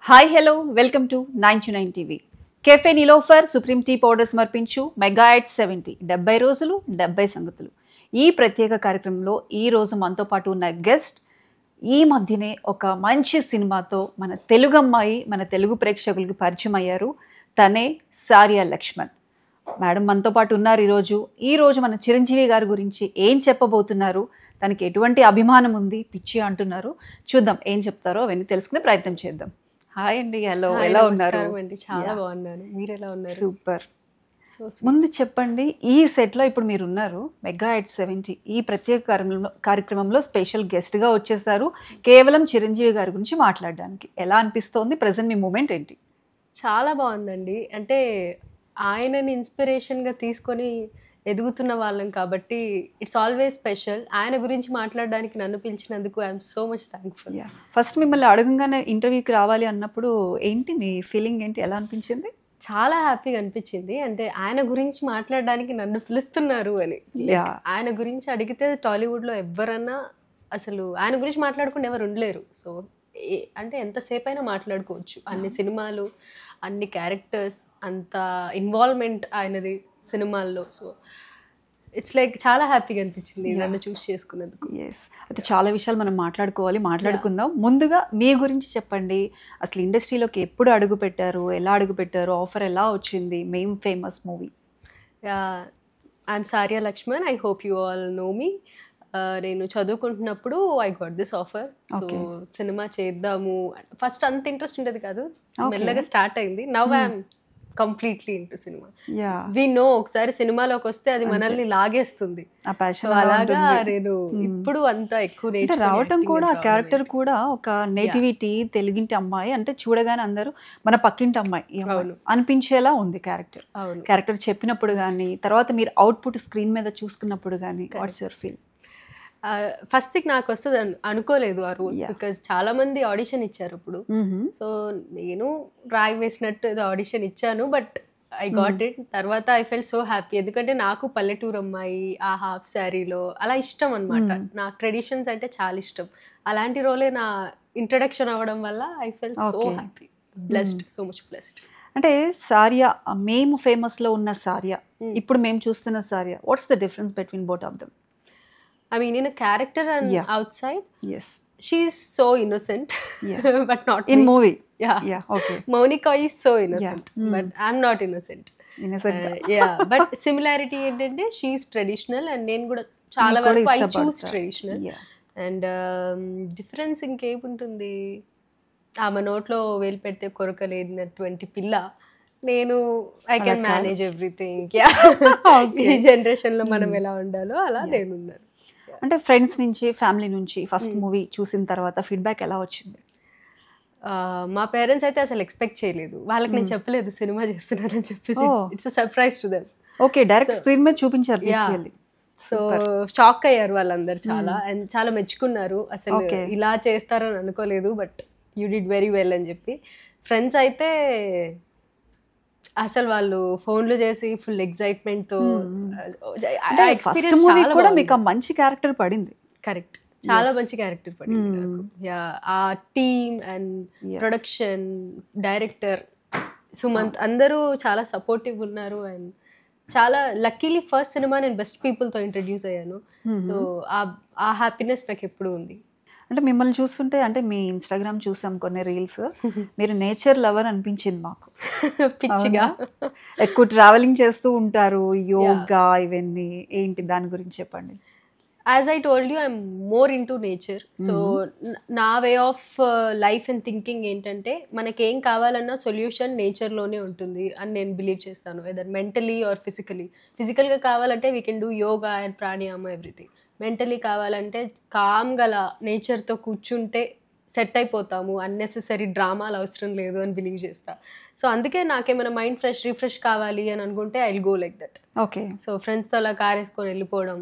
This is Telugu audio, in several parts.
Hi hello welcome to 929 TV. Café Niloufer supreme tea powder సమర్పించు మెగా ఎట్ 70 70 రోజులు 70 సంగతులు. ఈ ప్రత్యేక కార్యక్రమంలో ఈ రోజు మనతో పాటు ఉన్న గెస్ట్ ఈ మధ్యనే ఒక మంచి సినిమాతో మన తెలుగు అమ్మాయి మన తెలుగు ప్రేక్షకులకు పరిచయం అయ్యారు. తనే సారియా లక్ష్మణ్ మేడం మనతో పాటు ఉన్నారు. ఈరోజు మన చిరంజీవి గారి గురించి ఏం చెప్పబోతున్నారు, తనకి ఎటువంటి అభిమానం ఉంది, పిచ్చి అంటున్నారు, చూద్దాం ఏం చెప్తారో అవన్నీ తెలుసుకునే ప్రయత్నం చేద్దాం. హాయ్ అండి, హలో, ఎలా ఉన్నారు? చాలా బాగున్నాను, మీరు ఎలా ఉన్నారు? సూపర్. ముందు చెప్పండి, ఈ సెట్లో ఇప్పుడు మీరు ఉన్నారు మెగా ఎట్ 70 ఈ ప్రత్యేక కార్యక్రమంలో స్పెషల్ గెస్ట్గా వచ్చేసారు కేవలం చిరంజీవి గారి గురించి మాట్లాడడానికి. ఎలా అనిపిస్తోంది ప్రజెంట్ మీ మూమెంట్ ఏంటి? చాలా బాగుందండి. అంటే ఆయనని ఇన్స్పిరేషన్గా తీసుకొని ఎదుగుతున్న వాళ్ళం కాబట్టి ఇట్స్ ఆల్వేస్ స్పెషల్. ఆయన గురించి మాట్లాడడానికి నన్ను పిలిచినందుకు I'm so much thankful. First మిమ్మల్ని అడగంగానే ఇంటర్వ్యూకి రావాలి అన్నప్పుడు ఏంటి మీ ఫీలింగ్ ఏంటి, ఎలా అనిపించింది? చాలా హ్యాపీగా అనిపించింది. అంటే ఆయన గురించి మాట్లాడడానికి నన్ను పిలుస్తున్నారు అని. ఆయన గురించి అడిగితే టాలీవుడ్లో ఎవరన్నా అసలు ఆయన గురించి మాట్లాడకుండా ఎవరు ఉండలేరు. సో అంటే ఎంతసేపు అయినా మాట్లాడుకోవచ్చు. అన్ని సినిమాలు, అన్ని క్యారెక్టర్స్, అంత ఇన్వాల్వ్మెంట్ ఆయనది సినిమాల్లో. సో ఇట్స్ లైక్ చాలా హ్యాపీగా అనిపించింది నన్ను చూస్ చేసుకున్నందుకు. అయితే చాలా విషయాలు మనం మాట్లాడుకుందాం. ముందుగా మీ గురించి చెప్పండి. అసలు ఇండస్ట్రీలోకి ఎప్పుడు అడుగు పెట్టారు, ఎలా అడుగు పెట్టారు, ఆఫర్ ఎలా వచ్చింది, Mem famous movie? I'm Sarya Laxman, I hope you all know me. నేను చదువుకుంటున్నప్పుడు I got this offer. So cinema చేద్దాము. ఫస్ట్ అంత ఇంట్రెస్ట్ ఉండేది కాదు, మెల్లగా స్టార్ట్ అయింది. Now I'm completely into cinema. We know ఒకసారి సినిమాలోకి వస్తే అది మనల్ని లాగేస్తుంది. అలాగా నేను ఇప్పుడు అంత ఎక్కువ రావటం కూడా ఆ క్యారెక్టర్ కూడా ఒక నేటివిటీ, తెలుగింటి అమ్మాయి అంటే చూడగానే అందరూ మన పక్కింటి అమ్మాయి అనిపించేలా ఉంది క్యారెక్టర్ చెప్పినప్పుడు కానీ, తర్వాత మీరు అవుట్పుట్ స్క్రీన్ మీద చూసుకున్నప్పుడు కానీ what's your feel? First thing నాకు వస్తుంది అనుకోలేదు ఆ రోల్, బికాజ్ చాలా మంది ఆడిషన్ ఇచ్చారు ఇప్పుడు. సో నేను రాయి వేసినట్టు ఏదో ఆడిషన్ ఇచ్చాను, బట్ ఐ గాట్ ఇట్. తర్వాత ఐ ఫెల్ సో హ్యాపీ, ఎందుకంటే నాకు పల్లెటూరు అమ్మాయి ఆ హాఫ్ శారీలో అలా ఇష్టం అనమాట. నాకు ట్రెడిషన్స్ అంటే చాలా ఇష్టం. అలాంటి రోలే నా ఇంట్రడక్షన్ అవ్వడం వల్ల I fell so happy, blessed, so much blessed. అంటే సారియా, మేము ఫేమస్లో ఉన్న సారియా, ఇప్పుడు మేము చూస్తున్న Sarya, what's the difference between both of them? I mean, in a character and outside, yes, she's so innocent, but not in me. movie. Yeah, okay. Monica is so innocent, but I'm not innocent. But similarity ఏంటంటే she's traditional and నేను కూడా చాలా వరకు I choose traditional. And difference ఇంకేముంటుంది, ఆమె నోట్లో వేలు పెడితే కొరకలేనటువంటి పిల్ల. నేను ఐ కెన్ మేనేజ్ ఎవ్రీథింగ్. ఈ జనరేషన్లో మనం ఎలా ఉండాలో అలా నేనున్నాను. అంటే ఫ్రెండ్స్ నుంచి, ఫ్యామిలీ నుంచి ఫస్ట్ మూవీ చూసిన తర్వాత ఫీడ్బ్యాక్ ఎలా వచ్చింది? మా పేరెంట్స్ అయితే అసలు ఎక్స్పెక్ట్ చేయలేదు. వాళ్ళకి నేను చెప్పలేదు సినిమా చేస్తున్నానని చెప్పేసి. It's surprise to them. Okay, direct screen మీద చూపించారు. సో షాక్ అయ్యారు వాళ్ళందరూ చాలా, అండ్ చాలా మెచ్చుకున్నారు. అసలు ఇలా చేస్తారని అనుకోలేదు, but you did very well అని చెప్పి. ఫ్రెండ్స్ అయితే అసలు వాళ్ళు ఫోన్లు చేసి ఫుల్ ఎక్సైట్మెంట్ తో కూడా మీకు మంచి క్యారెక్టర్ పడింది. కరెక్ట్, చాలా మంచి క్యారెక్టర్ పడింది నాకు. ఆ team and production, director Sumanth అందరూ చాలా సపోర్టివ్ ఉన్నారు. అండ్ చాలా లక్కీలీ ఫస్ట్ సినిమా నేను బెస్ట్ పీపుల్ తో ఇంట్రడ్యూస్ అయ్యాను. సో ఆ హ్యాపీనెస్ నాకు ఎప్పుడు ఉంది. అంటే మిమ్మల్ని చూస్తుంటే, అంటే మీ ఇన్స్టాగ్రామ్ చూసాం కొన్ని రీల్స్, మీరు నేచర్ లవర్ అనిపించింది మాకు. పిచ్చిగా ఎక్కువ ట్రావెలింగ్ చేస్తూ ఉంటారు, యోగా ఇవన్నీ ఏంటి, దాని గురించి చెప్పండి. As I told you, I'm more into nature. So నా way of life and thinking ఏంటంటే, మనకేం కావాలన్నా సొల్యూషన్ నేచర్లోనే ఉంటుంది అని నేను బిలీవ్ చేస్తాను. Whether mentally or physically. ఫిజికల్గా కావాలంటే we can do yoga and pranayama everything. Mentally కావాలంటే కామ్ గల నేచర్తో కూర్చుంటే సెట్ అయిపోతాము. అన్నెసెసరీ డ్రామాలు అవసరం లేదు అని బిలీవ్ చేస్తా. సో అందుకే నాకేమైనా మైండ్ రిఫ్రెష్ కావాలి అని అనుకుంటే I will go like that. Okay. So ఫ్రెండ్స్తో అలా కార్ వేసుకొని వెళ్ళిపోవడం,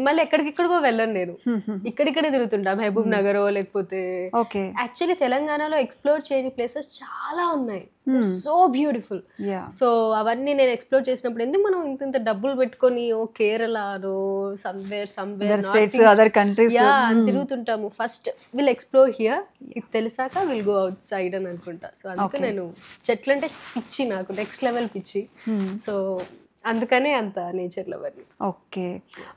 మళ్ళీ ఎక్కడికెక్కడికో వెళ్ళను నేను, ఇక్కడిక్కడే తిరుగుతుంటా, మహబూబ్ నగర్ లేకపోతే. ఓకే. యాక్చువల్లీ తెలంగాణలో ఎక్స్ప్లోర్ చేయని ప్లేసెస్ చాలా ఉన్నాయి, సో బ్యూటిఫుల్. సో అవన్నీ నేను ఎక్స్ప్లోర్ చేసినప్పుడు ఎందుకు మనం ఇంత డబ్బులు పెట్టుకొని ఓ కేరళనో సమ్వేర్ అదర్ కంట్రీస్ తిరుగుతుంటాము. ఫస్ట్ విల్ ఎక్స్ప్లోర్ హియర్, ఇది తెలిసాక విల్ గో అవుట్ సైడ్ అని అనుకుంటా. సో అందుకే నేను చెట్లు అంటే పిచ్చి, నాకు నెక్స్ట్ లెవెల్ పిచ్చి. సో అందుకనే అంత నేచర్ లవర్. ఓకే.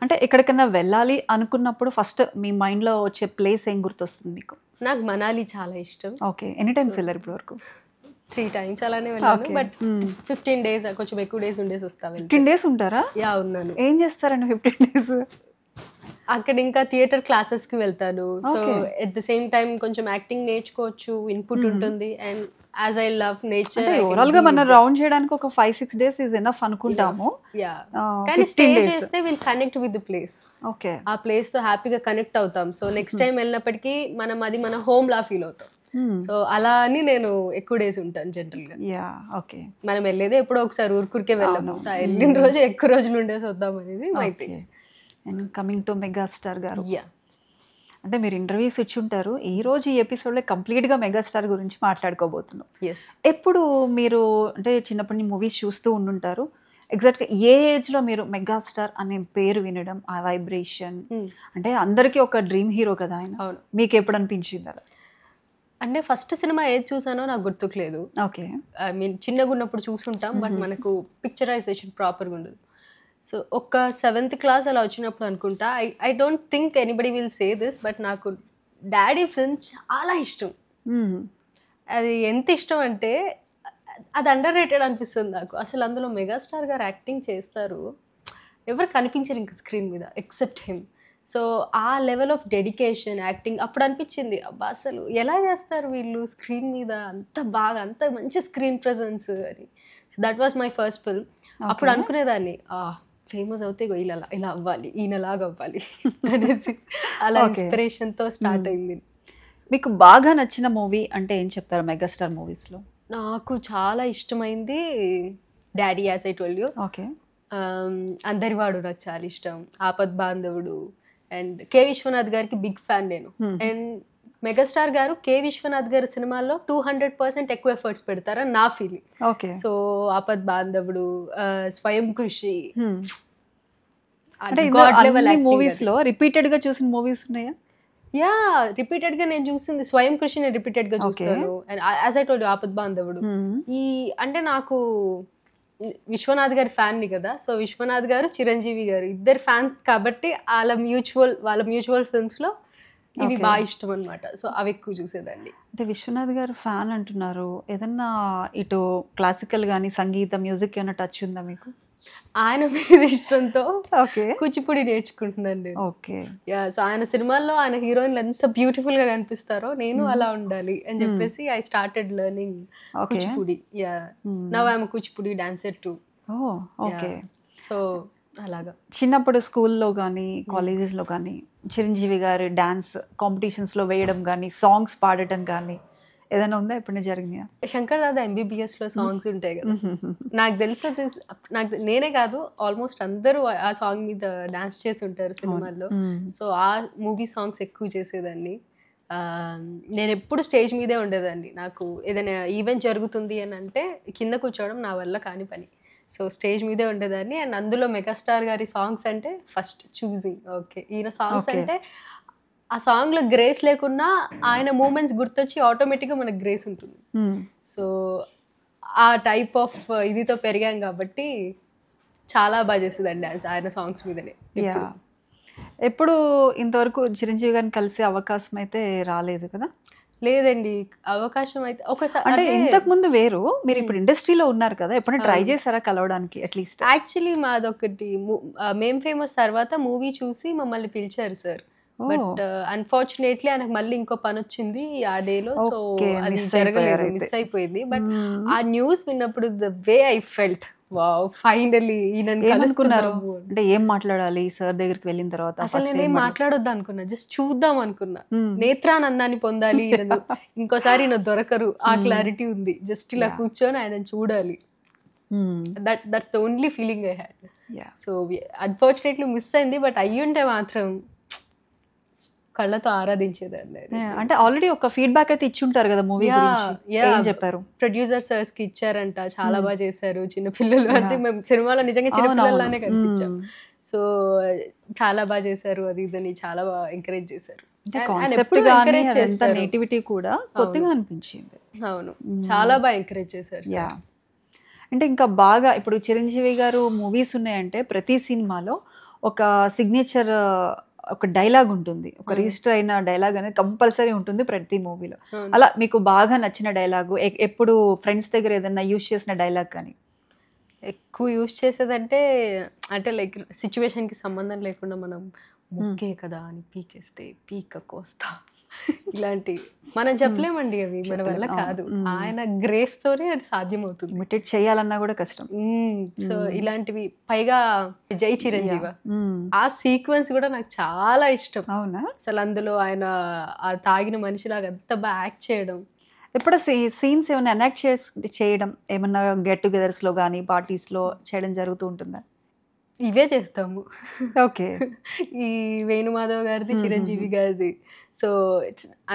అంటే ఎక్కడికైనా వెళ్ళాలి అనుకున్నప్పుడు ఫస్ట్ మీ మైండ్లో వచ్చే ప్లేస్ ఏం గుర్తొస్తుంది మీకు? నాకు మనాలి చాలా ఇష్టం. ఓకే. ఎనీ టైమ్స్ వెళ్ళారు ఇప్పుడు వరకు? 3 times అలానే వెళ్ళాను. బట్ 15 days, కొంచెం ఎక్కువ డేస్ ఉండేసి వస్తా. 15 days ఉంటారా? యా, ఉన్నాను. ఏం చేస్తారండి 15 days? అక్కడ ఇంకా థియేటర్ క్లాసెస్ కి వెళ్తాను. So at the same time కొంచెం యాక్టింగ్ నేర్చుకోవచ్చు, ఇన్పుట్ ఉంటుంది. And as I love nature, overall గా మనం రౌండ్ చేయడానికి ఒక 5-6 days ఈజ్ ఎనఫ్ అనుకుంటాము. కానీ స్టే చేస్తే will connect with the place. Okay. ఆ ప్లేస్ తో హ్యాపీగా కనెక్ట్ అవుతాం. సో నెక్స్ట్ టైం వెళ్ళినప్పటికీ మనం అది మన హోమ్ లా ఫీల్ అవుతాం. సో అలా అని నేను ఎక్కువ డేస్ ఉంటాను జనరల్ గా. ఓకే. మనం వెళ్ళేదే ఎప్పుడో ఒకసారి ఊరుకురికే వెళ్ళాము. సో వెళ్ళిన రోజు ఎక్కువ రోజులు ఉండేసి వద్దాం అనేది my thing. And coming to megastar గారు, అంటే మీరు ఇంటర్వ్యూస్ ఇచ్చి ఉంటారు. ఈ రోజు ఈ ఎపిసోడ్లో కంప్లీట్గా మెగాస్టార్ గురించి మాట్లాడుకోబోతున్నాం. ఎప్పుడు మీరు అంటే చిన్నప్పటి నుంచి మూవీస్ చూస్తూ ఉండుంటారు, ఎగ్జాక్ట్గా ఏ ఏజ్లో మీరు మెగాస్టార్ అనే పేరు వినడం, ఆ వైబ్రేషన్, అంటే అందరికీ ఒక డ్రీమ్ హీరో కదా ఆయన, మీకు ఎప్పుడు అనిపించింది అలా? అంటే ఫస్ట్ సినిమా ఏది చూసానో నాకు గుర్తుకులేదు. ఓకే. ఐ మీన్ చిన్నగా ఉన్నప్పుడు చూసుంటాం, బట్ మనకు పిక్చరైజేషన్ ప్రాపర్గా ఉండదు. సో ఒక 7th class అలా వచ్చినప్పుడు అనుకుంటా, I don't think anybody will say this, but నాకు డాడీ ఫిల్మ్ చాలా ఇష్టం. అది ఎంత ఇష్టం అంటే అది అండర్ రేటెడ్ అనిపిస్తుంది నాకు. అసలు అందులో మెగాస్టార్ గారు యాక్టింగ్ చేస్తారు, ఎవరు కనిపించరు ఇంకా స్క్రీన్ మీద ఎక్సెప్ట్ హిమ్. సో ఆ లెవెల్ ఆఫ్ డెడికేషన్ యాక్టింగ్ అప్పుడు అనిపించింది, అబ్బా అసలు ఎలా చేస్తారు వీళ్ళు స్క్రీన్ మీద అంత బాగా, అంత మంచి స్క్రీన్ ప్రెజెన్స్ అని. So that was my first film. అప్పుడు అనుకునేదాన్ని, ఫేమస్ అవుతే ఇలా ఇలా అవ్వాలి, ఈయనలాగా అవ్వాలి అనేసి అలా ఇన్స్పిరేషన్తో స్టార్ట్ అయింది. మీకు బాగా నచ్చిన మూవీ అంటే ఏం చెప్తారు మెగాస్టార్ మూవీస్లో? నాకు చాలా ఇష్టమైంది daddy, as I told you. Okay. Andarivadu నాకు చాలా ఇష్టం, Aapadbandhavudu. And K Viswanath గారికి బిగ్ ఫ్యాన్ నేను. అండ్ మెగాస్టార్ గారు కే విశ్వనాథ్ గారి సినిమాల్లో 200% ఎక్కువ ఎఫర్ట్స్ పెడతారని నా ఫీలింగ్. ఓకే. సో ఆపద్ బాంధవుడు, స్వయం కృషి, మూవీస్ లో రిపీటెడ్ గా చూసిన మూవీస్ ఉన్నాయా? యా, రిపీటెడ్ గా నేను చూసింది స్వయం కృషి, నేను రిపీటెడ్ గా చూస్తాను. And as I told you Aapadbandhavudu. ఈ అంటే నాకు విశ్వనాథ్ గారి ఫ్యాన్ ని కదా, సో విశ్వనాథ్ గారు చిరంజీవి గారు ఇద్దరు ఫ్యాన్ కాబట్టి వాళ్ళ మ్యూచువల్ ఫిల్మ్స్ లో ఇవి బాగా ఇష్టం అనమాట. సో అవి ఎక్కువ చూసేదండి. అంటే విశ్వనాథ్ గారు ఫ్యాన్ అంటున్నారు, ఏదన్నా ఇటు క్లాసికల్ కానీ సంగీతం, మ్యూజిక్ ఏమైనా టచ్ ఉందా మీకు? ఆయన మీద ఇష్టంతో ఓకే కూచిపూడి నేర్చుకుంటున్నాను నేను. ఓకే. యా, సో ఆయన సినిమాల్లో ఆయన హీరోయిన్లు ఎంత బ్యూటిఫుల్ గా కనిపిస్తారో నేను అలా ఉండాలి అని చెప్పేసి I started learning Kuchipudi. Yeah, now I am Kuchipudi dancer to. Okay. So అలాగా చిన్నప్పుడు స్కూల్లో కానీ కాలేజెస్లో కానీ చిరంజీవి గారి డాన్స్ కాంపిటీషన్స్లో వేయడం కానీ సాంగ్స్ పాడటం కానీ ఏదైనా ఉందా, ఎప్పుడైనా జరిగినాయా? శంకర్ దాదా MBBS లో సాంగ్స్ ఉంటాయి కదా, నాకు తెలుసు, నేనే కాదు ఆల్మోస్ట్ అందరూ ఆ సాంగ్ మీద డాన్స్ చేసి ఉంటారు సినిమాల్లో. సో ఆ మూవీ సాంగ్స్ ఎక్కువ చేసేదాన్ని. నేను ఎప్పుడు స్టేజ్ మీదే ఉండేదాన్ని. నాకు ఏదైనా ఈవెంట్ జరుగుతుంది అని అంటే కింద కూర్చోవడం నా వల్ల కాని పని. సో స్టేజ్ మీదే ఉండేదాన్ని. అండ్ అందులో మెగాస్టార్ గారి సాంగ్స్ అంటే ఫస్ట్ చూసింగ్, ఓకే ఈయన సాంగ్స్ అంటే ఆ సాంగ్లో గ్రేస్ లేకున్నా ఆయన మూమెంట్స్ గుర్తొచ్చి ఆటోమేటిక్గా మనకు గ్రేస్ ఉంటుంది. సో ఆ టైప్ ఆఫ్ ఇదితో పెరిగాం కాబట్టి చాలా బాగా చేసేదండి డాన్స్ ఆయన సాంగ్స్ మీదనే. ఎప్పుడు ఇంతవరకు చిరంజీవి గారిని కలిసే అవకాశం అయితే రాలేదు కదా? లేదండి, అవకాశం అయితే ఒకసారి, అంటే ఇంతకు ముందు వేరు, మీరు ఇప్పుడు ఇండస్ట్రీలో ఉన్నారు కదా, ఎప్పుడైనా ట్రై చేశారా కలవడానికి అట్లీస్ట్? యాక్చువల్లీ మాదొకటి మేం ఫేమస్ తర్వాత మూవీ చూసి మమ్మల్ని పిలిచారు సార్, బట్ అన్ఫార్చునేట్లీ ఆయనకు మళ్ళీ ఇంకో పని వచ్చింది ఆ డేలో. సో అది జరగలేదు, మిస్ అయిపోయింది. బట్ ఆ న్యూస్ విన్నప్పుడు the way I felt, wow finally ఈయనని కలుసుకున్నారు. అంటే ఏం మాట్లాడాలి సార్ దగ్గరికి వెళ్ళిన తర్వాత? అసలు నేనేం మాట్లాడొద్దు అనుకున్నా, జస్ట్ చూద్దాం అనుకున్నా. నేత్రానందాన్ని పొందాలి, ఇంకోసారి ఈయన దొరకరు, ఆ క్లారిటీ ఉంది. జస్ట్ ఇలా కూర్చొని ఆయన చూడాలి, that's the only feeling I had. Yeah. So unfortunately miss అయింది, బట్ అయ్యుంటే మాత్రం కళ్ళతో ఆరాధించేదాన్ని. అంటే ఆల్రెడీ ఒక ఫీడ్బ్యాక్ అయితే ఇచ్చి ఉంటారు కదా మూవీ గురించి, ఏం చెప్పారు? ప్రొడ్యూసర్ సర్స్ కి ఇచ్చారంట, చాలా బాగా చేశారు, చిన్నపిల్లలు అంటే మేము సినిమాలో నిజంగా చిన్నపిల్లలానే కనిపించాం. సో చాలా బాగా చేశారు, అది ఇదని చాలా బాగా ఎంకరేజ్ చేశారు. నేటివిటీ కూడా కొత్తగా అనిపించింది. అవును, చాలా బాగా ఎంకరేజ్ చేశారు. అంటే ఇంకా బాగా ఇప్పుడు చిరంజీవి గారు మూవీస్ ఉన్నాయంటే ప్రతి సినిమాలో ఒక సిగ్నేచర్ ఒక డైలాగ్ ఉంటుంది, ఒక రిజిస్టర్ అయిన డైలాగ్ అనేది కంపల్సరీ ఉంటుంది ప్రతి మూవీలో. అలా మీకు బాగా నచ్చిన డైలాగు, ఎప్పుడు ఫ్రెండ్స్ దగ్గర ఏదైనా యూజ్ చేసిన డైలాగ్ కానీ? ఎక్కువ యూజ్ చేసేదంటే అంటే లైక్ సిచ్యువేషన్కి సంబంధం లేకుండా మనం ముక్కే కదా అని పీకేస్తే పీక కోస్తా, ఇలాంటి మనం చెప్పలేమండి, అవి మన వల్ల కాదు, ఆయన గ్రేస్ తోనే అది సాధ్యమవుతుంది. ఇమిటేట్ చేయాలన్నా కూడా కష్టం. సో ఇలాంటివి, పైగా జై చిరంజీవి ఆ సీక్వెన్స్ కూడా నాకు చాలా ఇష్టం. అవునా? అసలు అందులో ఆయన ఆ తాగిన మనిషిలాగా అంత బాగా యాక్ట్ చేయడం. ఎప్పుడు సీన్స్ ఏమైనా ఎనాక్ట్ చేయడం ఏమన్నా గెట్ టుగెదర్స్లో కానీ పార్టీస్లో చేయడం జరుగుతూ ఉంటుందా? ఇవే చేస్తాము. ఓకే. ఈ వేణుమాధవ్ గారిది, చిరంజీవి గారిది. సో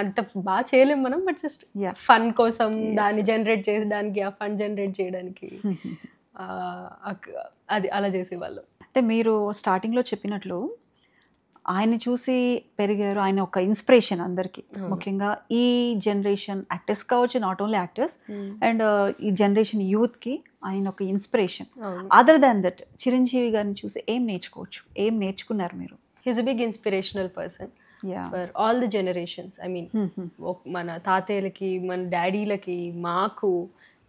అంత బాగా చేయలేము మనం, బట్ జస్ట్ ఫన్ కోసం దాన్ని జనరేట్ చేయడానికి, ఆ ఫన్ జనరేట్ చేయడానికి అది అలా చేసేవాళ్ళం. అంటే మీరు స్టార్టింగ్లో చెప్పినట్లు ఆయన్ని చూసి పెరిగారు, ఆయన ఒక ఇన్స్పిరేషన్ అందరికీ, ముఖ్యంగా ఈ జనరేషన్ యాక్టర్స్ కావచ్చు, నాట్ ఓన్లీ యాక్టర్స్ అండ్ ఈ జనరేషన్ యూత్కి ఆయన ఒక inspiration. Other than that Chiranjeevi గారిని చూసి ఏం నేర్చుకోవచ్చు, ఏం నేర్చుకున్నారు మీరు? He's a big inspirational person for all the generations. I mean మన తాతయ్యలకి, మన డాడీలకి, మాకు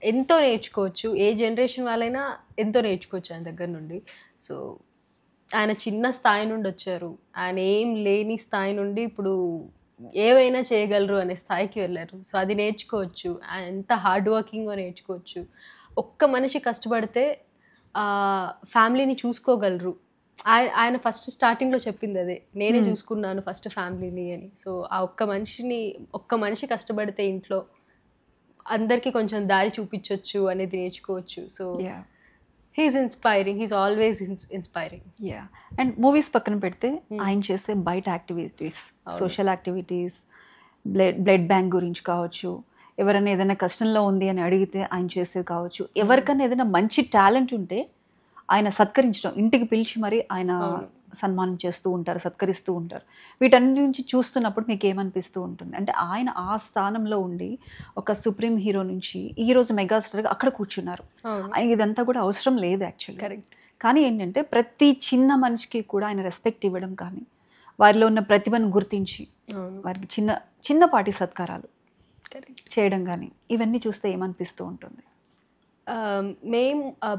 ఎంతో నేర్చుకోవచ్చు. ఏ జనరేషన్ వాళ్ళైనా ఎంతో నేర్చుకోవచ్చు ఆయన దగ్గర నుండి. సో ఆయన చిన్న స్థాయి నుండి వచ్చారు, ఆయన ఏం లేని స్థాయి నుండి ఇప్పుడు ఏవైనా చేయగలరు అనే స్థాయికి వెళ్ళారు. సో అది నేర్చుకోవచ్చు, ఎంత హార్డ్ వర్కింగో నేర్చుకోవచ్చు. ఒక్క మనిషి కష్టపడితే ఫ్యామిలీని చూసుకోగలరు. ఆయన ఫస్ట్ స్టార్టింగ్లో చెప్పింది అదే, నేనే చూసుకున్నాను ఫస్ట్ ఫ్యామిలీని అని. సో ఆ ఒక్క మనిషి కష్టపడితే ఇంట్లో అందరికీ కొంచెం దారి చూపించవచ్చు అనేది నేర్చుకోవచ్చు. So he's inspiring, he's always inspiring. Yeah. And movies పక్కన పెడితే ఆయన చేసే బయట activities, social activities, blood bank గురించి కావచ్చు, ఎవరైనా ఏదైనా కష్టంలో ఉంది అని అడిగితే ఆయన చేసేది కావచ్చు, ఎవరికైనా ఏదైనా మంచి టాలెంట్ ఉంటే ఆయన సత్కరించడం, ఇంటికి పిలిచి మరి ఆయన సన్మానం చేస్తూ ఉంటారు, సత్కరిస్తూ ఉంటారు. వీటన్నిటి నుంచి చూస్తున్నప్పుడు మీకు ఏమనిపిస్తూ ఉంటుంది? అంటే ఆయన ఆ స్థానంలో ఉండి ఒక సుప్రీం హీరో నుంచి ఈరోజు మెగాస్టార్గా అక్కడ కూర్చున్నారు. ఆయన ఇదంతా కూడా అవసరం లేదు యాక్చువల్లీ. కరెక్ట్. కానీ ఏంటంటే ప్రతి చిన్న మనిషికి కూడా ఆయన రెస్పెక్ట్ ఇవ్వడం కానీ, వారిలో ఉన్న ప్రతిభను గుర్తించి వారికి చిన్నపాటి సత్కారాలు చేయడం కానీ, ఇవన్నీ చూస్తే ఏమనిపిస్తూ ఉంటుంది?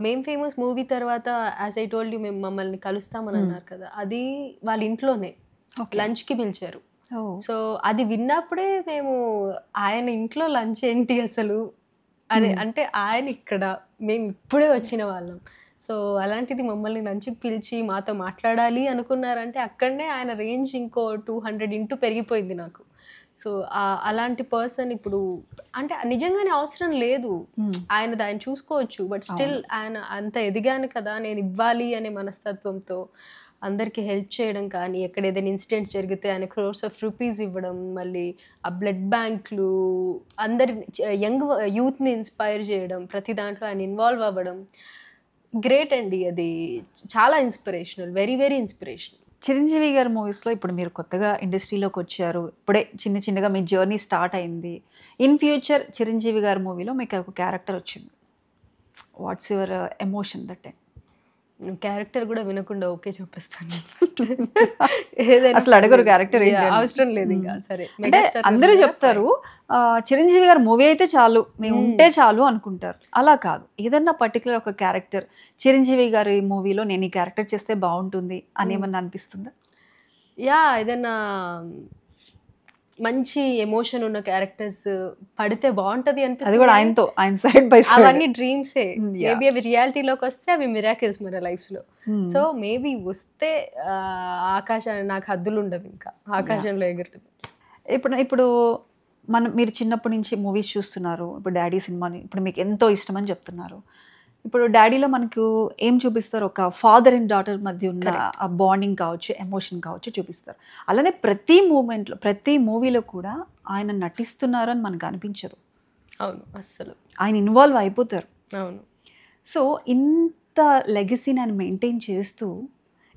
మేం ఫేమస్ మూవీ తర్వాత యాజ్ ఐ టోల్డ్ యూ మేము మమ్మల్ని కలుస్తామని అన్నారు కదా, అది వాళ్ళ ఇంట్లోనే లంచ్కి పిలిచారు. సో అది విన్నప్పుడే మేము ఆయన ఇంట్లో లంచ్ ఏంటి అసలు అని, అంటే ఆయన ఇక్కడ మేము ఇప్పుడే వచ్చిన వాళ్ళం. సో అలాంటిది మమ్మల్ని లంచ్కి పిలిచి మాతో మాట్లాడాలి అనుకున్నారంటే అక్కడనే ఆయన రేంజ్ ఇంకో 200 ఇంటూ పెరిగిపోయింది నాకు. సో అలాంటి పర్సన్ ఇప్పుడు అంటే నిజంగానే అవసరం లేదు, ఆయన చూసుకోవచ్చు, బట్ స్టిల్ ఆయన అంత ఎదిగాను కదా నేను ఇవ్వాలి అనే మనస్తత్వంతో అందరికీ హెల్ప్ చేయడం కానీ, ఎక్కడ ఏదైనా ఇన్సిడెంట్స్ జరిగితే ఆయన crores of rupees ఇవ్వడం, మళ్ళీ ఆ బ్లడ్ బ్యాంక్లు, అందరి యంగ్ యూత్ని ఇన్స్పైర్ చేయడం, ప్రతి దాంట్లో ఆయన ఇన్వాల్వ్ అవ్వడం గ్రేట్ అండి. అది చాలా inspirational, very very inspirational. Chiranjeevi గారి మూవీస్లో ఇప్పుడు మీరు కొత్తగా ఇండస్ట్రీలోకి వచ్చారు, ఇప్పుడే చిన్నగా మీ జర్నీ స్టార్ట్ అయింది. ఇన్ ఫ్యూచర్ చిరంజీవి గారి మూవీలో మీకు ఒక క్యారెక్టర్ వచ్చింది, what's your emotion that time? Character కూడా వినకుండా ఓకే చూపిస్తాను. అసలు అడగరు క్యారెక్టర్ అవసరం లేదు ఇంకా. సరే, అంటే అందరూ చెప్తారు చిరంజీవి గారి మూవీ అయితే చాలు, మేము ఉంటే చాలు అనుకుంటారు. అలా కాదు, ఏదన్నా పర్టికులర్ ఒక క్యారెక్టర్ చిరంజీవి గారి మూవీలో నేను ఈ క్యారెక్టర్ చేస్తే బాగుంటుంది అని ఏమన్నా అనిపిస్తుందా? ఏదన్నా మంచి ఎమోషన్ ఉన్న క్యారెక్టర్స్ పడితే బాగుంటది అనిపిస్తుంది. ఆయన సైడ్ బై సైడ్ అవన్నీ డ్రీమ్సే. మేబీ అవి రియాలిటీలోకి వస్తే అవి మిరాకిల్స్ మన లైఫ్ లో. సో మేబీ వస్తే ఆకాశాన్ని, నాకు హద్దులు ఉండవు, ఇంకా ఆకాశంలో ఎగురుతుంది. ఇప్పుడు మీరు చిన్నప్పటి నుంచి మూవీస్ చూస్తున్నారు, ఇప్పుడు డాడీ సినిమాని ఇప్పుడు మీకు ఎంతో ఇష్టం అని చెప్తున్నారు. ఇప్పుడు డాడీలో మనకు ఏం చూపిస్తారు, ఒక ఫాదర్ అండ్ డాటర్ మధ్య ఉన్న ఆ బాండింగ్ కావచ్చు, ఎమోషన్ కావచ్చు చూపిస్తారు. అలానే ప్రతి మూమెంట్లో, ప్రతి మూవీలో కూడా ఆయన నటిస్తున్నారు అని మనకు అనిపించదు. అవును, అస్సలు ఆయన ఇన్వాల్వ్ అయిపోతారు. అవును. సో ఇంత లెగసీని ఆయన మెయింటైన్ చేస్తూ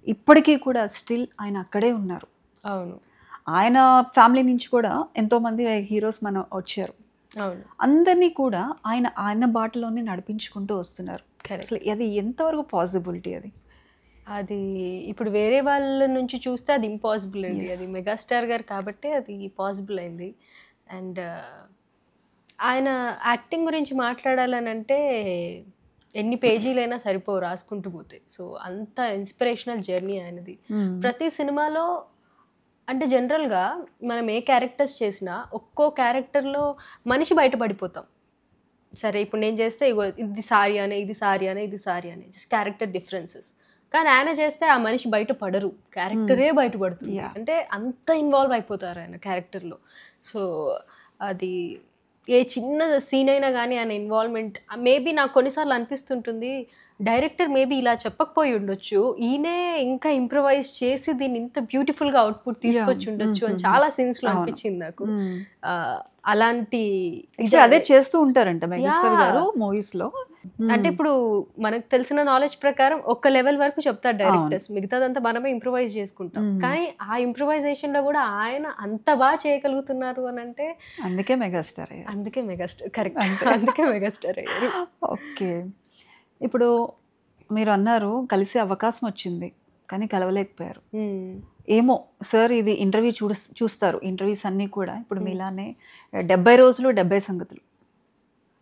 ఇప్పటికీ కూడా స్టిల్ ఆయన అక్కడే ఉన్నారు. అవును, ఆయన ఫ్యామిలీ నుంచి కూడా ఎంతోమంది హీరోస్ మనం వచ్చారు. అవును, అందరినీ కూడా ఆయన బాటలోనే నడిపించుకుంటూ వస్తున్నారు. అసలు అది ఎంతవరకు పాసిబిలిటీ? అది ఇప్పుడు వేరే వాళ్ళ నుంచి చూస్తే అది ఇంపాసిబుల్ అండి. అది మెగాస్టార్ గారు కాబట్టి అది పాసిబుల్ అయింది. అండ్ ఆయన యాక్టింగ్ గురించి మాట్లాడాలని అంటే ఎన్ని పేజీలైనా సరిపోవు రాసుకుంటూ పోతే. సో అంత ఇన్స్పిరేషనల్ జర్నీ ఆయనది. ప్రతి సినిమాలో అంటే జనరల్గా మనం ఏ క్యారెక్టర్స్ చేసినా ఒక్కో క్యారెక్టర్లో మనిషి బయటపడిపోతాం. సరే ఇప్పుడు నేను చేస్తే ఇగో ఇది సారీ అనే, ఇది సారీ అనే, ఇది సారీ అనే, జస్ట్ క్యారెక్టర్ డిఫరెన్సెస్. కానీ ఆయన చేస్తే ఆ మనిషి బయటపడరు, క్యారెక్టరే బయటపడుతుంది. అంటే అంత ఇన్వాల్వ్ అయిపోతారు ఆయన క్యారెక్టర్లో. సో అది ఏ చిన్న సీన్ అయినా కానీ ఆయన ఇన్వాల్వ్మెంట్ మేబీ నాకు కొన్నిసార్లు అనిపిస్తుంటుంది, డైరెక్టర్ మేబీ ఇలా చెప్పకపోయి ఉండొచ్చు, ఈయనే ఇంకా ఇంప్రవైజ్ చేసి దీన్ని ఇంత బ్యూటిఫుల్గా అవుట్పుట్ తీసుకొచ్చి ఉండొచ్చు అని చాలా సీన్స్లో అనిపించింది నాకు. అలాంటి అదే చేస్తూ ఉంటారంట మెగాస్టార్ గారు మూవీస్ లో. అంటే ఇప్పుడు మనకు తెలిసిన నాలెడ్జ్ ప్రకారం ఒక లెవెల్ వరకు చెప్తారు డైరెక్టర్స్, మిగతాదంతా మనమే ఇంప్రవైజ్ చేసుకుంటాం. కానీ ఆ ఇంప్రవైజేషన్ లో కూడా ఆయన అంత బాగా చేయగలుగుతున్నారు అని అంటే అందుకే మెగాస్టార్ అయ్యారు. కరెక్ట్, అందుకే మెగాస్టార్ అయ్యారు. ఓకే, ఇప్పుడు మీరు అన్నారు కలిసే అవకాశం వచ్చింది కానీ కలవలేకపోయారు. ఏమో సార్, ఇది ఇంటర్వ్యూ చూస్తారు, ఇంటర్వ్యూస్ అన్నీ కూడా ఇప్పుడు మీలానే 70 రోజులు 70 సంగతులు,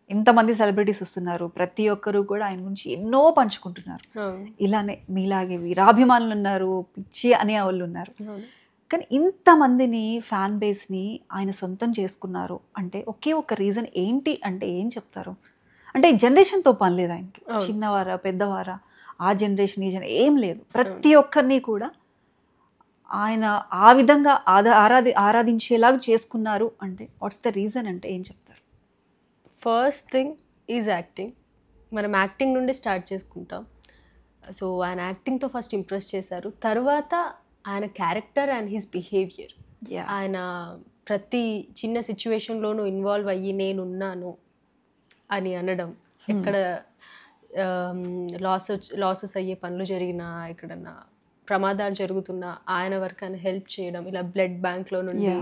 ఇంతమంది సెలబ్రిటీస్ వస్తున్నారు, ప్రతి ఒక్కరు కూడా ఆయన గురించి ఎన్నో పంచుకుంటున్నారు. ఇలానే మీలాగే వీరాభిమానులు ఉన్నారు, పిచ్చి అనే వాళ్ళు ఉన్నారు. కానీ ఇంతమందిని ఫ్యాన్ బేస్ని ఆయన సొంతం చేసుకున్నారు అంటే ఒకే ఒక రీజన్ ఏంటి అంటే ఏం చెప్తారు? అంటే జనరేషన్తో పని లేదు ఆయనకి, చిన్నవారా పెద్దవారా ఆ జనరేషన్ ఈ జనరేషన్ ఏం లేదు, ప్రతి ఒక్కరిని కూడా ఆయన ఆ విధంగా ఆరాధించేలాగా చేసుకున్నారు అంటే వాట్స్ ద రీజన్ అంటే ఏం చెప్తారు? First thing is acting. మనం యాక్టింగ్ నుండి స్టార్ట్ చేసుకుంటాం. సో ఆయన యాక్టింగ్తో ఫస్ట్ ఇంప్రెస్ చేశారు, తర్వాత ఆయన క్యారెక్టర్ అండ్ హిస్ బిహేవియర్. ఆయన ప్రతి చిన్న సిచ్యువేషన్లోనూ ఇన్వాల్వ్ నేనున్నాను అని అనడం, ఎక్కడ లాసెస్ అయ్యే పనులు జరిగినా, ఎక్కడన్నా ప్రమాదాలు జరుగుతున్నా ఆయన వరకు ఆయన హెల్ప్ చేయడం, ఇలా బ్లడ్ బ్యాంక్లో నుండి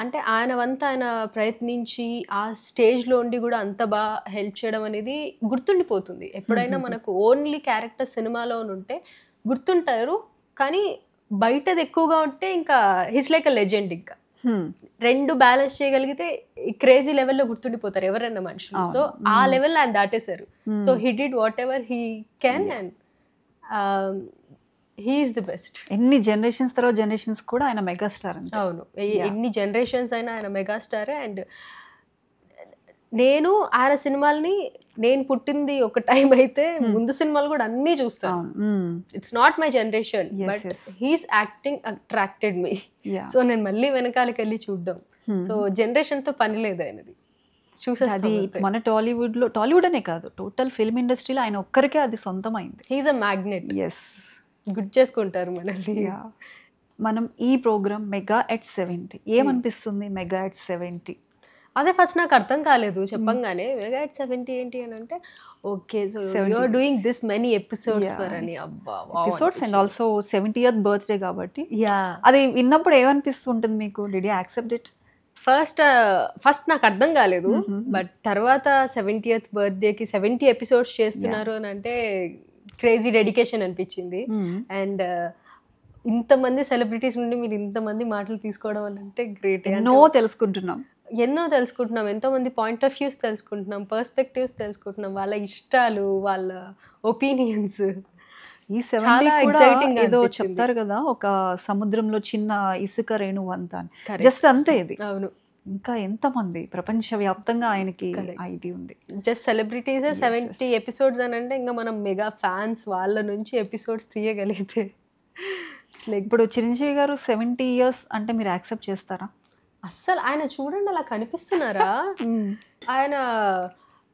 అంటే ఆయన వంత ఆయన ప్రయత్నించి ఆ స్టేజ్లో ఉండి కూడా అంత బాగా హెల్ప్ చేయడం అనేది గుర్తుండిపోతుంది. ఎప్పుడైనా మనకు ఓన్లీ క్యారెక్టర్ సినిమాలో ఉంటే గుర్తుంటారు, కానీ బయటది ఎక్కువగా ఉంటే ఇంకా హిస్ లైక్ అ లెజెండ్. ఇంకా రెండు బ్యాలెన్స్ చేయగలిగితే క్రేజీ లెవెల్లో గుర్తుండిపోతారు ఎవరైనా మనుషులు. సో ఆ లెవెల్ ఆయన దాటేశారు. So he did whatever he can and he is the best. ఎన్ని జనరేషన్స్ తర్వాత జనరేషన్స్ కూడా ఆయన మెగాస్టార్. అవును, ఎన్ని జనరేషన్స్ అయినా ఆయన మెగాస్టారే. అండ్ నేను ఆయన సినిమాల్ని, నేను పుట్టింది ఒక టైం అయితే ముందు సినిమాలు కూడా అన్నీ చూస్తాను. It's not my generation but he's acting attracted me. So నేను మళ్ళీ వెనకాలకి వెళ్ళి చూడడం. సో జనరేషన్తో పని లేదు ఆయనది, చూసేది. మన టాలీవుడ్ అనే కాదు, టోటల్ ఫిల్మ్ ఇండస్ట్రీలో ఆయన ఒక్కరికే అది సొంతం అయింది. He's a magnet. Yes, good చేసుకుంటారు మనల్ని. మనం ఈ ప్రోగ్రామ్ మెగా ఎట్ 70 ఏమనిపిస్తుంది? మెగా ఎట్ 70 అదే ఫస్ట్ నాకు అర్థం కాలేదు చెప్పంగానే. మెగా ఎట్ 70 ఏంటి అని అంటే okay, so you are doing this many episodes for అని. అబ్బా, episodes and also 70th birthday కాబట్టి అది విన్నప్పుడు ఏమనిపిస్తుంటుంది మీకు? Did you accept it? First నాకు అర్థం కాలేదు, బట్ తర్వాత 70th బర్త్డేకి 70 ఎపిసోడ్స్ చేస్తున్నారు అని అంటే క్రేజీ డెడికేషన్ అనిపించింది. అండ్ ఇంతమంది సెలబ్రిటీస్ నుండి మీరు ఇంతమంది మాటలు తీసుకోవడం వల్ల అంటే గ్రేట్. ఎన్నో తెలుసుకుంటున్నాం, ఎంతోమంది పాయింట్ ఆఫ్ వ్యూస్ తెలుసుకుంటున్నాం, పర్స్పెక్టివ్స్ తెలుసుకుంటున్నాం, వాళ్ళ ఇష్టాలు, వాళ్ళ ఒపీనియన్స్. ఈ 70 ఎక్సైటింగ్ ఏదో చెప్తారు కదా, ఒక సముద్రంలో చిన్న ఇసుక రేణువు అంత, జస్ట్ అంతే ఇది. అవును, ఇంకా ఎంతమంది ప్రపంచవ్యాప్తంగా ఆయనకి ఇది ఉంది. జస్ట్ సెలబ్రిటీస్ 70 ఎపిసోడ్స్ అని అంటే ఇంకా మనం మెగా ఫ్యాన్స్ వాళ్ళ నుంచి ఎపిసోడ్స్ తీయగలిగితే. ఇప్పుడు చిరంజీవి గారు 70 years అంటే మీరు యాక్సెప్ట్ చేస్తారా? అస్సలు ఆయన చూడండి అలా కనిపిస్తున్నారా? ఆయన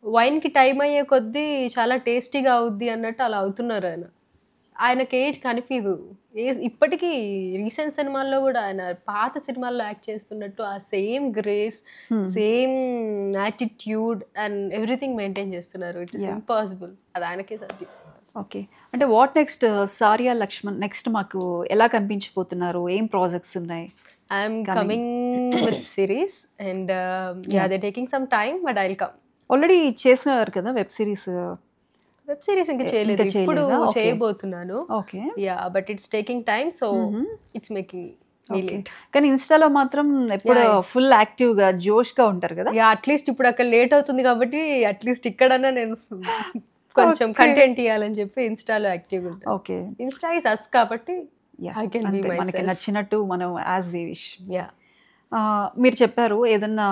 వైన్కి టైం అయ్యే కొద్దీ చాలా టేస్టీగా అవుద్ది అన్నట్టు అలా అవుతున్నారు ఆయనకి ఏజ్ కనిపించదు. ఇప్పటికీ రీసెంట్ సినిమాల్లో కూడా ఆయన పాత సినిమాల్లో యాక్ట్ చేస్తున్నట్టు ఆ same grace, same attitude and everything maintain చేస్తున్నారు. It is impossible. అది ఆయనకే సాధ్యం. ఓకే, అంటే వాట్ నెక్స్ట్ సారియా లక్ష్మణ్ నెక్స్ట్ మాకు ఎలా కనిపించిపోతున్నారు? ఏం ప్రాజెక్ట్స్ ఉన్నాయి? I'm coming with series and they taking some time, but I will come. Already చేసినారు కదా వెబ్ సిరీస్. వెబ్ సిరీస్ ఇంకా చేయలేదు, ఇప్పుడు చేయబోతున్నాను. Okay, yeah, but it's taking time, so it's making me late. కానీ ఇన్స్టాలో మాత్రం ఎప్పుడు ఫుల్ యాక్టివ్ గా జోష్ గా ఉంటారు కదా. యా, అట్లీస్ట్ ఇప్పుడు అక్కడ లేట్ అవుతుంది కాబట్టి అట్లీస్ట్ ఇక్కడన్నా నేను కొంచెం కంటెంట్ ఇవ్వాలని చెప్పి ఇన్స్టాలో యాక్టివ్గా ఉంటాను. ఓకే, ఇన్స్టా ఇస్ అస్ కాబట్టి మనకి నచ్చినట్టు మనం యాజ్ వి విష్. యా, మీరు చెప్పారు ఏదన్నా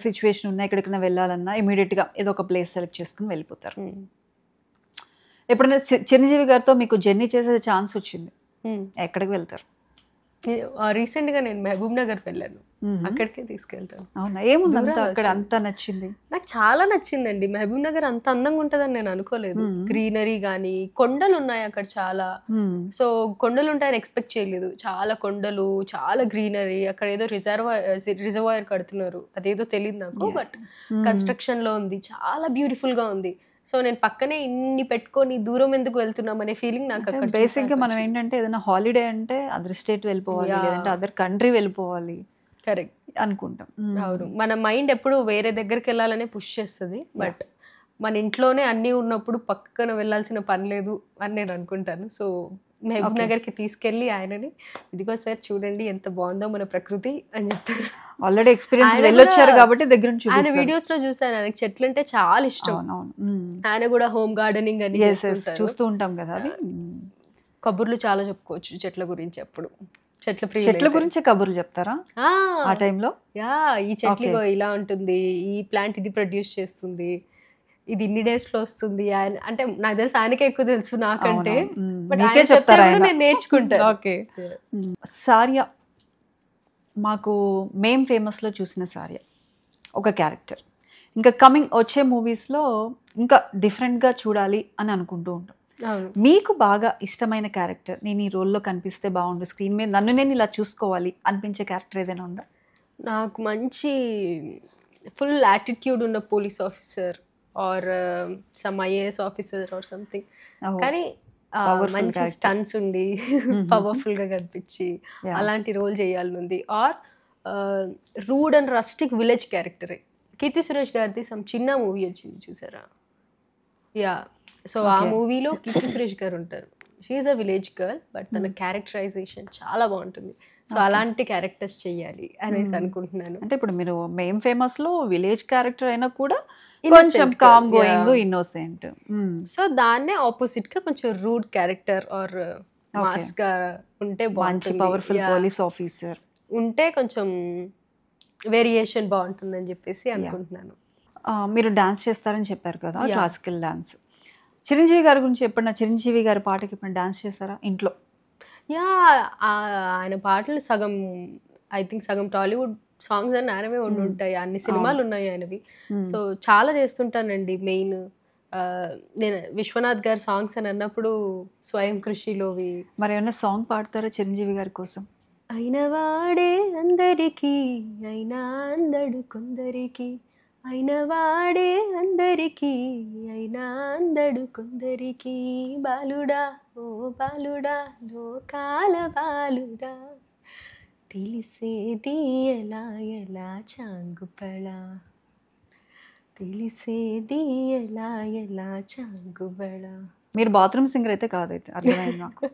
సిచ్యువేషన్ ఉన్నా ఎక్కడికైనా వెళ్ళాలన్నా ఇమీడియట్గా ఏదో ఒక ప్లేస్ సెలెక్ట్ చేసుకుని వెళ్ళిపోతారు. ఎప్పుడైనా చిరంజీవి గారితో మీకు జర్నీ చేసే ఛాన్స్ వచ్చింది, ఎక్కడికి వెళ్తారు? రీసెంట్ గా నేను మహబూబ్ నగర్ వెళ్ళాను, అక్కడికే తీసుకెళ్తాను. అవునా, ఏముంది అక్కడ అంత నచ్చింది? నాకు చాలా నచ్చిందండి. మహబూబ్ నగర్ అంత అందంగా ఉంటదని నేను అనుకోలేదు. గ్రీనరీ గానీ, కొండలు ఉన్నాయి అక్కడ చాలా. సో కొండలు ఉంటాయని ఎక్స్పెక్ట్ చేయలేదు. చాలా కొండలు, చాలా గ్రీనరీ. అక్కడ ఏదో రిజర్వాయర్ కడుతున్నారు, అదేదో తెలియదు నాకు, బట్ కన్స్ట్రక్షన్ లో ఉంది. చాలా బ్యూటిఫుల్ గా ఉంది. సో నేను పక్కనే ఇన్ని పెట్టుకొని దూరం ఎందుకు వెళ్తున్నాం అనే ఫీలింగ్ నాకు అక్కడ. బేసిక్ గా మనం ఏంటంటే ఏదైనా హాలిడే అంటే అదర్ స్టేట్ వెళ్ళిపోవాలి, లేదంటే అదర్ కంట్రీ వెళ్ళిపోవాలి. కరెక్ట్ అనుకుంటాం. అవును, మన మైండ్ ఎప్పుడు వేరే దగ్గరికి వెళ్ళాలనే పుష్ చేస్తుంది, బట్ మన ఇంట్లోనే అన్నీ ఉన్నప్పుడు పక్కన వెళ్ళాల్సిన పని లేదు అని నేను అనుకుంటాను. సో మహబూబ్ నగర్కి తీసుకెళ్ళి ఆయనని, ఇదిగో సార్ చూడండి ఎంత బాగుందో మన ప్రకృతి అని చెప్తారు. ఆల్రెడీ ఎక్స్పీరియన్స్ వెళ్ళొచ్చారు కాబట్టి దగ్గర నుంచి ఆయన వీడియోస్ లో చూసాను. ఆయనకి చెట్లు అంటే చాలా ఇష్టం. ఆయన కూడా హోమ్ గార్డెనింగ్ అని చూస్తూ ఉంటాం కదా. కబుర్లు చాలా చెప్పుకోవచ్చు చెట్ల గురించి. అప్పుడు చెట్ల గురించి కబుర్లు చెప్తారా ఆ టైంలో? యా, ఈ చెట్లు ఇలా ఉంటుంది, ఈ ప్లాంట్ ఇది ప్రొడ్యూస్ చేస్తుంది, ఇది ఇన్ని డేస్ లో వస్తుంది. ఆయన అంటే నాకు తెలుసు ఆయనకే ఎక్కువ తెలుసు నాకంటే, బట్ ఆయన చెప్తారా నేను నేర్చుకుంటాను. ఓకే, సారియా మాకు మేం ఫేమస్లో చూసిన సారియా ఒక క్యారెక్టర్, ఇంకా కమింగ్ వచ్చే మూవీస్లో ఇంకా డిఫరెంట్గా చూడాలి అని అనుకుంటూ ఉంటాం. మీకు బాగా ఇష్టమైన క్యారెక్టర్, నేను ఈ రోల్లో కనిపిస్తే బాగుండు స్క్రీన్ మీద, నన్ను నేను ఇలా చూసుకోవాలి అనిపించే క్యారెక్టర్ ఏదైనా ఉందా? నాకు మంచి ఫుల్ యాటిట్యూడ్ ఉన్న police officer or some IAS officer or something, కానీ మంచి స్టన్స్ ఉండి పవర్ఫుల్ గా కనిపించి అలాంటి రోల్ చేయాలని ఉంది. Or rude and rustic village క్యారెక్టరే. కీర్తి సురేష్ గారిది సమ్ చిన్న మూవీ వచ్చింది చూసారా? యా, సో ఆ మూవీలో కీర్తి సురేష్ గారు ఉంటారు. She's a village girl, but తన క్యారెక్టరైజేషన్ చాలా బాగుంటుంది. సో అలాంటి క్యారెక్టర్స్ చెయ్యాలి అనేసి అనుకుంటున్నాను. అంటే ఇప్పుడు మీరు మేం ఫేమస్ లో విలేజ్ క్యారెక్టర్ అయినా కూడా కొంచెం కామ్ గోయింగ్, ఇన్నోసెంట్, సో దాన్నే ఆపోజిట్ గా కొంచెం రూడ్ క్యారెక్టర్ ఆర్ మాస్ గా ఉంటే బాగుంటుంది. పవర్ఫుల్ పోలీస్ ఆఫీసర్ ఉంటే కొంచెం వేరియేషన్ బాగుంటుందని చెప్పేసి అనుకుంటున్నాను. మీరు డాన్స్ చేస్తారని చెప్పారు కదా, క్లాసికల్ డాన్స్. చిరంజీవి గారి గురించి ఎప్పుడన్నా, చిరంజీవి గారి పాటకి ఎప్పుడన్నా డాన్స్ చేస్తారా ఇంట్లో? యా, ఆయన పాటలు సగం ఐ థింక్ సగం టాలీవుడ్ సాంగ్స్ అని ఆయనవే ఉండి ఉంటాయి. అన్ని సినిమాలు ఉన్నాయి ఆయనవి. సో చాలా చేస్తుంటానండి. మెయిన్ నేను విశ్వనాథ్ గారి సాంగ్స్ అని అన్నప్పుడు స్వయం కృషిలోవి. మరి ఏమన్నా సాంగ్ పాడతారా చిరంజీవి గారి కోసం? అయిన వాడే అందరికీ అయినా అందడు కొందరికి, అయిన వాడే అందరికీ అయినా అందడు కొందరికి, బాలుడా ఓ బాలుడా లోకాల బాలుడా, తెలిసేది ఎలా ఎలా చాంగుపడా, తెలిసేది ఎలా ఎలా చాంగుబడా. మీరు బాత్రూమ్ సింగర్ అయితే కాదైతే అర్థమైంది నాకు.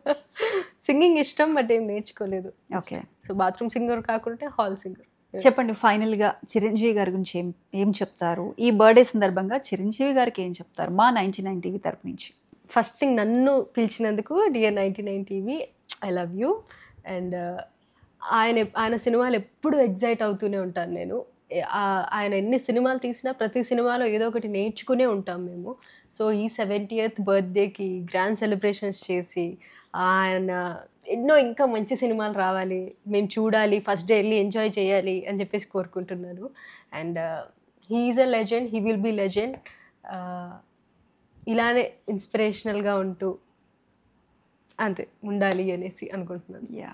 సింగింగ్ ఇష్టం, బట్ ఏం నేర్చుకోలేదు. ఓకే, సో బాత్రూమ్ సింగర్ కాకుంటే హాల్ సింగర్. చెప్పండి, ఫైనల్గా చిరంజీవి గారి గురించి ఏం చెప్తారు? ఈ బర్త్డే సందర్భంగా చిరంజీవి గారికి ఏం చెప్తారు మా 99 టీవీ తరపు నుంచి? ఫస్ట్ థింగ్, నన్ను పిలిచినందుకు dear 99 TV, I love you. And ఆయన సినిమాలు ఎప్పుడు ఎగ్జైట్ అవుతూనే ఉంటాను నేను. ఆయన ఎన్ని సినిమాలు తీసినా ప్రతి సినిమాలో ఏదో ఒకటి నేర్చుకునే ఉంటాం మేము. సో ఈ 70th బర్త్డేకి గ్రాండ్ సెలబ్రేషన్స్ చేసి ఆయన ఎన్నో ఇంకా మంచి సినిమాలు రావాలి, మేము చూడాలి, ఫస్ట్ డే వెళ్ళి ఎంజాయ్ చేయాలి అని చెప్పేసి కోరుకుంటున్నాను. And he is a legend, he will be legend. ఇలానే ఇన్స్పిరేషనల్గా ఉంటూ అంతే ఉండాలి అనేసి అనుకుంటున్నాను. Yeah,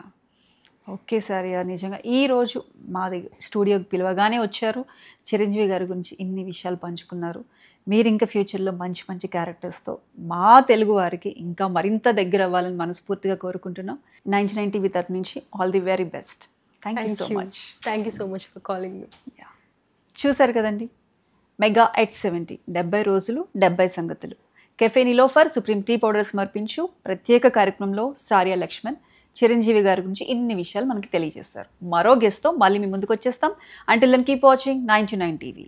okay sir. నిజంగా ఈరోజు మాది స్టూడియోకి పిలవగానే వచ్చారు, చిరంజీవి గారి గురించి ఇన్ని విషయాలు పంచుకున్నారు. మీరు ఇంకా ఫ్యూచర్లో మంచి మంచి క్యారెక్టర్స్తో మా తెలుగు వారికి ఇంకా మరింత దగ్గర అవ్వాలని మనస్ఫూర్తిగా కోరుకుంటున్నాం. 99 టీవీ తరపు నుంచి all the very best. Thank you so much. Thank you so much for calling me. చూసారు కదండి, మెగా ఎట్ 70 70 రోజులు 70 సంగతులు. Café Niloufer supreme tea powder సమర్పించు ప్రత్యేక కార్యక్రమంలో సారియా లక్ష్మణ్ చిరంజీవి గారి గురించి ఇన్ని విషయాలు మనకి తెలియజేస్తారు. మరో గెస్ట్తో మళ్ళీ మీ ముందుకు వచ్చేస్తాం. Until then keep watching 99 TV.